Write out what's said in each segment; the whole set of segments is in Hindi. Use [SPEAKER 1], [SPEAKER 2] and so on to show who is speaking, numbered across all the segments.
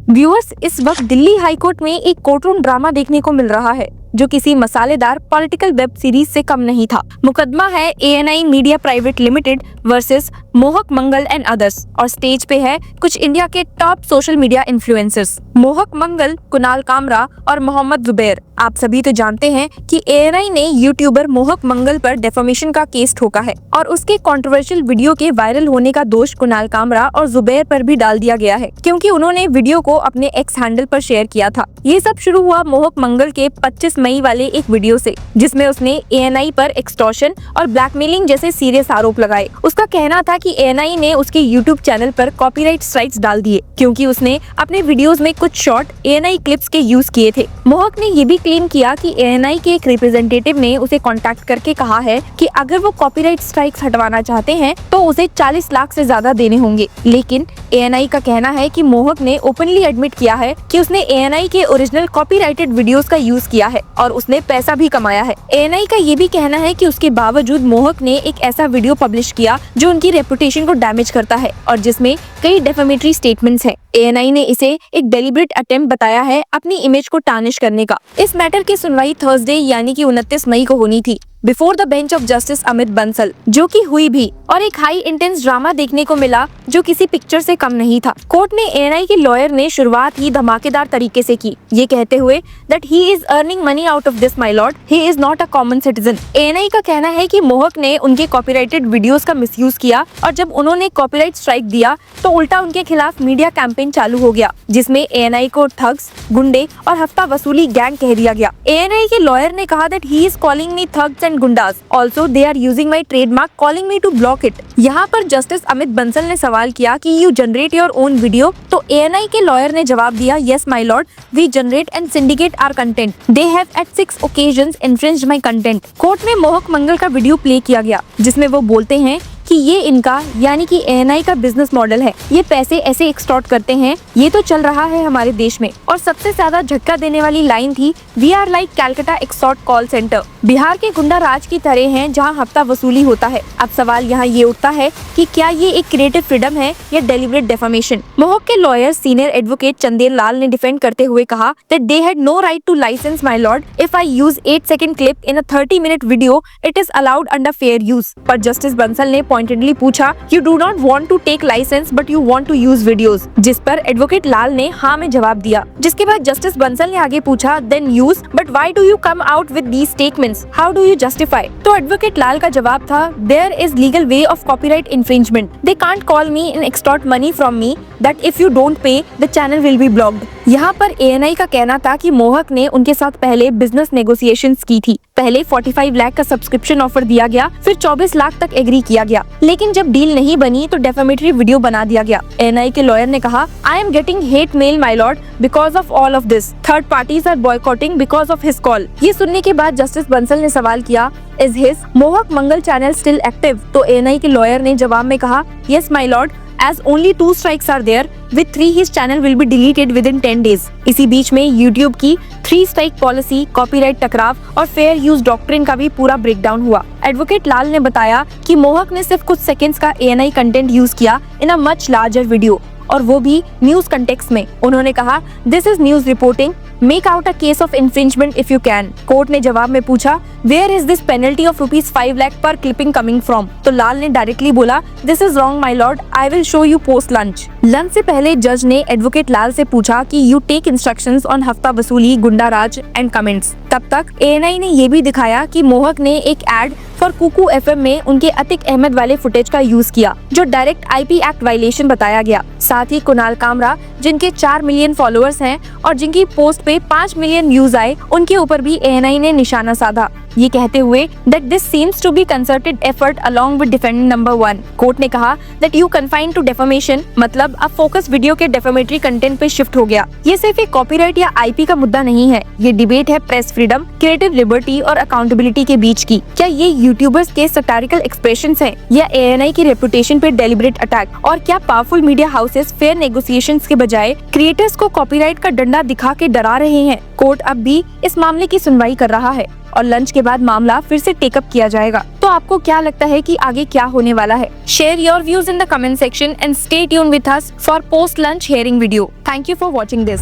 [SPEAKER 1] व्यूअर्स, इस वक्त दिल्ली हाई कोर्ट में एक कोर्टरूम ड्रामा देखने को मिल रहा है जो किसी मसालेदार पॉलिटिकल वेब सीरीज से कम नहीं था। मुकदमा है ANI media private limited versus मोहक मंगल एंड अदर्स और स्टेज पे है कुछ इंडिया के टॉप सोशल मीडिया इन्फ्लुएंसर्स मोहक मंगल, कुणाल कामरा और मोहम्मद जुबैर। आप सभी तो जानते हैं कि ANI ने यूट्यूबर मोहक मंगल पर डेफेमेशन का केस ठोका है और उसके कंट्रोवर्शियल वीडियो के वायरल होने का दोष कुणाल कामरा और जुबैर पर भी डाल दिया गया है क्योंकि उन्होंने वीडियो को अपने एक्स हैंडल पर शेयर किया था। ये सब शुरू हुआ मोहक मंगल के 25 मई वाले एक वीडियो से जिसमें उसने ANI पर एक्सटॉर्शन और ब्लैकमेलिंग जैसे सीरियस आरोप लगाए। उसका कहना था कि ANI ने उसके यूट्यूब चैनल पर कॉपीराइट स्ट्राइक्स डाल दिए क्योंकि उसने अपने वीडियोस में कुछ शॉर्ट ANI क्लिप्स के यूज किए थे। मोहक ने ये भी क्लेम किया कि ANI के एक रिप्रेजेंटेटिव ने उसे कांटेक्ट करके कहा है कि अगर वो कॉपीराइट स्ट्राइक्स हटवाना चाहते हैं तो उसे 40 लाख से ज्यादा देने होंगे। लेकिन ANI का कहना है कि मोहक ने ओपनली एडमिट किया है कि उसने ANI के ओरिजिनल कॉपीराइटेड वीडियोस का यूज किया है और उसने पैसा भी कमाया है। ANI का ये भी कहना है कि उसके बावजूद मोहक ने एक ऐसा वीडियो पब्लिश किया जो उनकी रेपुटेशन को डैमेज करता है और जिसमें कई डेफेमेटरी स्टेटमेंट्स हैं। ANI ने इसे एक डेलिब्रेट अटेम्प्ट बताया है अपनी इमेज को टार्निश करने का। इस मैटर की सुनवाई थर्सडे यानी कि 29 मई को होनी थी before the bench of justice Amit Bansal, जो कि हुई भी और एक हाई इंटेंस ड्रामा देखने को मिला जो किसी पिक्चर से कम नहीं था। कोर्ट में ANI के लॉयर ने शुरुआत ही धमाकेदार तरीके से की, ये कहते हुए that he is earning money out of this my Lord, he is not a common citizen. ANI का कहना है कि मोहक ने उनके कॉपीराइटेड वीडियोस का मिसयूज किया और जब उन्होंने कॉपीराइट स्ट्राइक दिया तो उल्टा उनके खिलाफ मीडिया कैंपेन चालू हो गया जिसमें ANI को ठग्स, गुंडे और हफ्ता वसूली गैंग कह दिया गया। ANI के लॉयर ने कहा that he is calling me thugs and गुंडास, also they are using my trademark, calling me to block it। यहाँ पर जस्टिस अमित बंसल ने सवाल किया कि you generate your own video, तो ANI के लॉयर ने जवाब दिया yes my lord, we generate and syndicate our content, they have at 6 occasions infringed my content। Court में मोहक मंगल का वीडियो प्ले किया गया जिसमें वो बोलते हैं कि ये इनका यानी कि ANI का बिजनेस मॉडल है, ये पैसे ऐसे एक्सटॉर्ट करते हैं, ये तो चल रहा है हमारे देश में। और सबसे ज्यादा झटका देने वाली लाइन थी we are like Calcutta extort call center, Bihar के गुंडा राज की तरह हैं जहां हफ्ता वसूली होता है। अब सवाल यहाँ ये उठता है कि क्या ये एक क्रिएटिव फ्रीडम है या डेलिब्रेट डेफेमेशन। मोहक के lawyer senior advocate Chandel Lal ने डिफेंड करते हुए कहा that they had no right to license my lord, if I use 8 second clip in a 30-minute video it is allowed under fair use. पर जस्टिस बंसल ने पॉइंटेडली पूछा you do not want to take license but you want to use videos, जिस पर एडवोकेट लाल ने हाँ में जवाब दिया। जिसके बाद जस्टिस बंसल ने आगे पूछा then use but why do you come out with these statements, how do you justify. तो एडवोकेट लाल का जवाब था there is legal way of copyright infringement, they can't call me and extort money from me that if you don't pay the channel will be blocked. यहाँ पर ANI का कहना था कि मोहक ने उनके साथ पहले बिजनेस नेगोशिएशंस की थी। पहले 45 लाख का सब्सक्रिप्शन ऑफर दिया गया, फिर 24 लाख तक एग्री किया गया, लेकिन जब डील नहीं बनी तो डेफेमेटरी वीडियो बना दिया गया। ANI के लॉयर ने कहा I am getting hate mail my lord because of all of this, third parties are boycotting because of his call. ये सुनने के बाद जस्टिस बंसल ने सवाल किया इज हिज मोहक मंगल चैनल स्टिल एक्टिव, तो ANI के लॉयर ने जवाब में कहा yes my Lord, as only 2 strikes are there, with 3 his channel will be deleted within 10 days। इसी बीच में YouTube की 3 strike पॉलिसी, कॉपीराइट टकराव और फेयर यूज डॉक्ट्रिन का भी पूरा ब्रेकडाउन हुआ। एडवोकेट लाल ने बताया कि मोहक ने सिर्फ कुछ सेकंड्स का ANI कंटेंट यूज किया in a much larger video और वो भी न्यूज कंटेक्स्ट में। उन्होंने कहा this is news reporting, make out a case of infringement if you can. Court ने जवाब में पूछा where is this penalty of ₹5 lakh per clipping coming from, तो लाल ने डायरेक्टली बोला this is wrong my lord, I will show you post lunch. Lunch से पहले जज ने एडवोकेट लाल से पूछा कि यू टेक इंस्ट्रक्शंस ऑन हफ्ता वसूली, गुंडा राज एंड कमेंट्स। तब तक ANI ने ये भी दिखाया कि मोहक ने एक एड फॉर कुकू FM में उनके अतिक अहमद वाले फुटेज का यूज किया जो डायरेक्ट IP एक्ट वायलेशन बताया गया। साथ ही कुणाल कामरा जिनके 4 मिलियन फॉलोअर्स हैं और जिनकी पोस्ट पे 5 मिलियन व्यूज आए, उनके ऊपर भी ANI ने निशाना साधा, ये कहते हुए that this seems to be concerted effort along with defendant number 1। Court ने कहा that you confine to defamation, मतलब अब फोकस वीडियो के डेफेमेटरी कंटेंट पे शिफ्ट हो गया। ये सिर्फ एक कॉपीराइट या IP का मुद्दा नहीं है, ये डिबेट है प्रेस फ्रीडम, क्रिएटिव लिबर्टी और अकाउंटेबिलिटी के बीच की। क्या ये यूट्यूबर्स के सैटारिकल एक्सप्रेशंस हैं या ANI की रेपुटेशन पे डेलिब्रेट अटैक? और क्या powerful media houses fair negotiations के बजाय क्रिएटर्स को कॉपीराइट का डंडा दिखा के डरा रहे हैं? कोर्ट अब भी इस मामले की सुनवाई कर रहा है और लंच के बाद मामला फिर से टेकअप किया जाएगा। तो आपको क्या लगता है कि आगे क्या होने वाला है? Share your views in the comment section and stay tuned with us for post lunch hearing video. Thank you for watching this.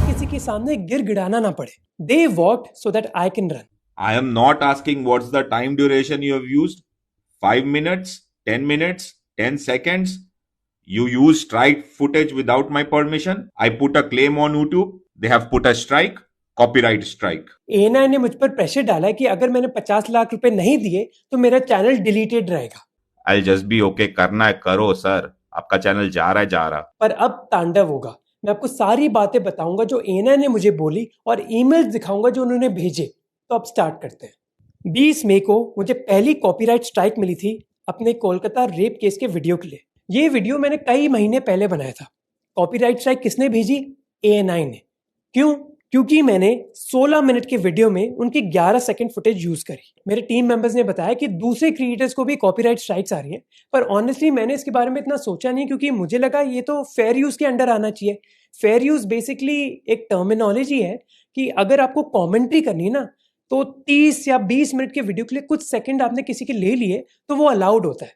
[SPEAKER 2] किसी के सामने गिड़गिड़ाना ना पड़े। They walked so that I can run.
[SPEAKER 3] I am not asking what's the time duration you have used. 5 minutes, 10 minutes, 10 seconds. You use strike footage without my permission. I put a claim on YouTube. They have put a strike, copyright strike.
[SPEAKER 2] ANI ने मुझ पर प्रेशर डाला है कि अगर मैंने 50 लाख रुपए नहीं दिए तो मेरा चैनल डिलीटेड रहेगा।
[SPEAKER 3] I'll just be okay. करना है करो सर। आपका चैनल जा रहा है जा रहा।
[SPEAKER 2] पर अब तांडव होगा। मैं आपको सारी बातें बताऊंगा जो ANI ने मुझे बोली और ईमेल्स दिखाऊंगा जो उन्होंने भेजे। तो अब स्टार्ट करते हैं। 20 मई को मुझे पहली कॉपीराइट स्ट्राइक मिली थी अपने कोलकाता रेप केस के वीडियो के लिए। ये वीडियो मैंने कई महीने पहले बनाया था। कॉपीराइट स्ट्राइक किसने भेजी? ANI ने। क्यों? क्योंकि मैंने 16 मिनट के वीडियो में उनकी 11 सेकंड फुटेज यूज करी। मेरे टीम मेंबर्स ने बताया कि दूसरे क्रिएटर्स को भी कॉपीराइट स्ट्राइक्स आ रही हैं, पर ऑनेस्टली मैंने इसके बारे में इतना सोचा नहीं क्योंकि मुझे लगा ये तो फेयर यूज के अंडर आना चाहिए। फेयर यूज बेसिकली एक टर्मिनोलॉजी है कि अगर आपको कमेंट्री करनी है ना तो 30 या 20 मिनट के वीडियो के लिए कुछ सेकंड आपने किसी के ले लिए तो वो अलाउड होता है।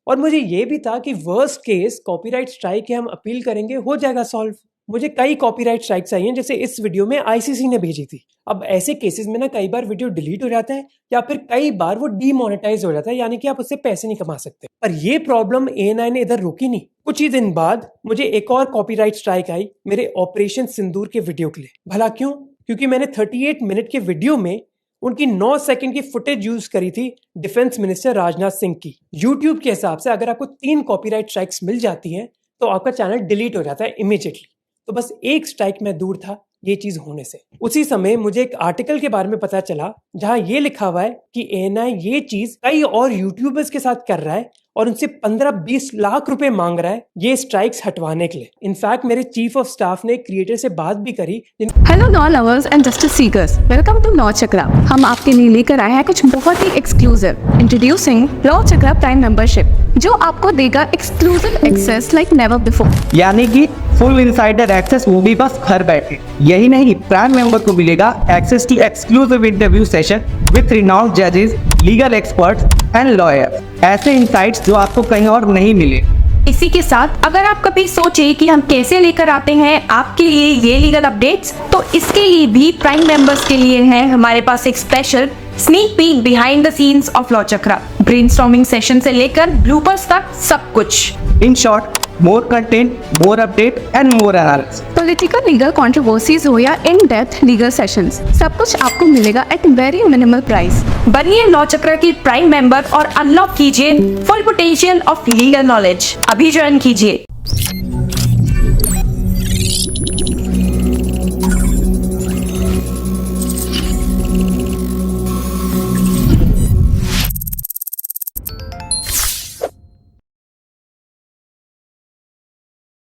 [SPEAKER 2] और मुझे ये भी था कि वर्स्ट केस कॉपीराइट स्ट्राइक है, हम अपील करेंगे, हो जाएगा सॉल्व। मुझे कई कॉपीराइट स्ट्राइक्स आई हैं, जैसे इस वीडियो में ICC ने भेजी थी। अब ऐसे केसेस में ना कई बार वीडियो डिलीट हो जाता है या फिर कई बार वो डीमोनेटाइज हो जाता है, यानी कि आप उससे पैसे नहीं कमा सकते। पर ये प्रॉब्लम ANI ने इधर रोकी नहीं। कुछ ही दिन बाद मुझे एक और कॉपीराइट स्ट्राइक आई मेरे ऑपरेशन सिंदूर के वीडियो के लिए। भला क्यों? क्योंकि मैंने 38 मिनट के वीडियो में उनकी 9 सेकंड की फुटेज यूज करी थी डिफेंस मिनिस्टर राजनाथ सिंह की। यूट्यूब के हिसाब से अगर आपको 3 कॉपीराइट स्ट्राइक्स मिल जाती हैं तो आपका चैनल डिलीट हो जाता है इमीडिएटली। तो बस एक स्ट्राइक में दूर था ये चीज होने से। उसी समय मुझे एक आर्टिकल के बारे में पता चला जहां ये लिखा हुआ है कि ANI ये चीज कई और यूट्यूबर्स के साथ कर रहा है और उनसे 15-20 लाख रुपए मांग रहा है ये स्ट्राइक्स हटवाने के लिए। इनफैक्ट मेरे चीफ ऑफ स्टाफ ने क्रिएटर से बात भी करी।
[SPEAKER 4] Hello law lovers and justice seekers, welcome to law Chakra. हम आपके लिए लेकर आए हैं कुछ बहुत ही exclusive. Introducing law Chakra prime membership, जो आपको देगा exclusive access like never before,
[SPEAKER 5] यानी कि फुल इनसाइडर एक्सेस, वो भी बस घर बैठे। यही नहीं, प्राइम मेंबर को मिलेगा access to exclusive interview session with renowned जजेस, लीगल एक्सपर्ट्स एंड लॉयर्स। ऐसे इनसाइट्स जो आपको कहीं और नहीं मिले।
[SPEAKER 4] इसी के साथ अगर आप कभी सोचे कि हम कैसे लेकर आते हैं आपके लिए ये लीगल अपडेट्स, तो इसके लिए भी प्राइम मेंबर्स के लिए है हमारे पास एक special sneak peek behind the scenes of law chakra. Brainstorming session से लेकर ब्लूपर्स तक सब कुछ।
[SPEAKER 5] In short, more content, more update and more analysis.
[SPEAKER 4] Political legal controversies हो या इन डेप्थ लीगल सेशंस, सब कुछ आपको मिलेगा एट वेरी मिनिमल प्राइस।
[SPEAKER 1] बनिए लॉ चक्र की प्राइम मेंबर और अनलॉक कीजिए full potential of legal knowledge. अभी ज्वाइन कीजिए।